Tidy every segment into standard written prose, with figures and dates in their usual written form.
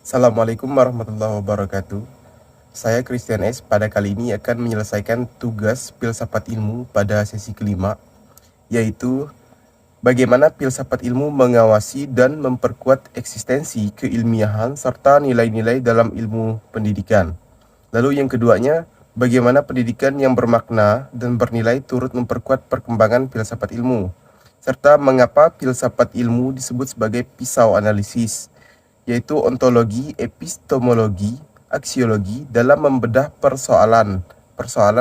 Assalamualaikum warahmatullahi wabarakatuh. Saya Christian S. Pada kali ini akan menyelesaikan tugas filsafat ilmu pada sesi kelima, yaitu bagaimana filsafat ilmu mengawasi dan memperkuat eksistensi keilmiahan serta nilai-nilai dalam ilmu pendidikan. Lalu yang keduanya, bagaimana pendidikan yang bermakna dan bernilai turut memperkuat perkembangan filsafat ilmu, serta mengapa filsafat ilmu disebut sebagai pisau analisis, yaitu ontologi, epistemologi, aksiologi dalam membedah persoalan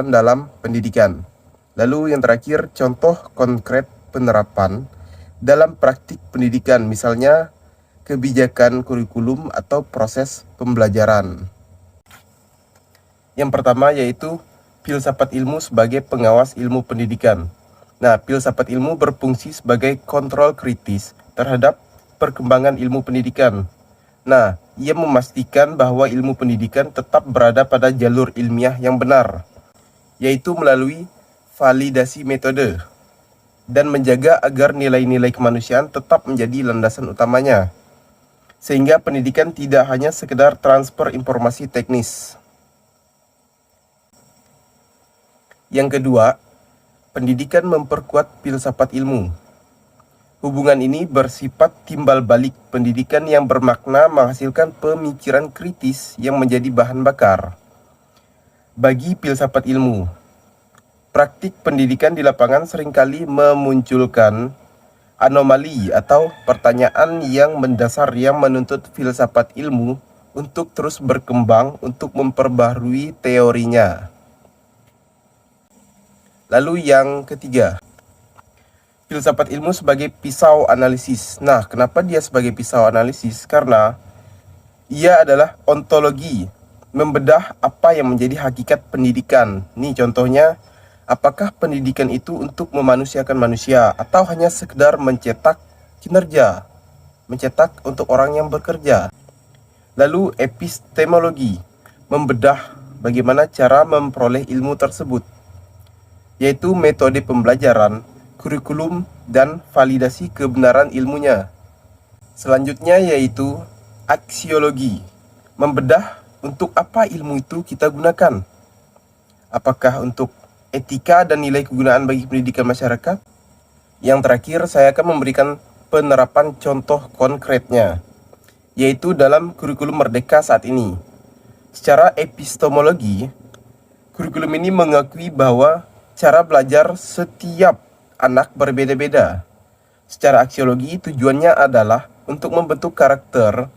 dalam pendidikan. Lalu yang terakhir, contoh konkret penerapan dalam praktik pendidikan, misalnya kebijakan kurikulum atau proses pembelajaran. Yang pertama yaitu filsafat ilmu sebagai pengawas ilmu pendidikan. Nah, filsafat ilmu berfungsi sebagai kontrol kritis terhadap perkembangan ilmu pendidikan. Nah, ia memastikan bahwa ilmu pendidikan tetap berada pada jalur ilmiah yang benar, yaitu melalui validasi metode, dan menjaga agar nilai-nilai kemanusiaan tetap menjadi landasan utamanya, sehingga pendidikan tidak hanya sekedar transfer informasi teknis. Yang kedua, pendidikan memperkuat filsafat ilmu. Hubungan ini bersifat timbal balik. Pendidikan yang bermakna menghasilkan pemikiran kritis yang menjadi bahan bakar bagi filsafat ilmu. Praktik pendidikan di lapangan seringkali memunculkan anomali atau pertanyaan yang mendasar yang menuntut filsafat ilmu untuk terus berkembang untuk memperbaharui teorinya. Lalu yang ketiga, filsafat ilmu sebagai pisau analisis. Nah, kenapa dia sebagai pisau analisis? Karena ia adalah ontologi, membedah apa yang menjadi hakikat pendidikan. Nih contohnya, apakah pendidikan itu untuk memanusiakan manusia atau hanya sekedar mencetak kinerja, mencetak untuk orang yang bekerja. Lalu epistemologi, membedah bagaimana cara memperoleh ilmu tersebut, yaitu metode pembelajaran, kurikulum, dan validasi kebenaran ilmunya. Selanjutnya yaitu aksiologi, membedah untuk apa ilmu itu kita gunakan. Apakah untuk etika dan nilai kegunaan bagi pendidikan masyarakat? Yang terakhir, saya akan memberikan penerapan contoh konkretnya, yaitu dalam kurikulum Merdeka saat ini. Secara epistemologi, kurikulum ini mengakui bahwa cara belajar setiap anak berbeda-beda. Secara aksiologi, tujuannya adalah untuk membentuk karakter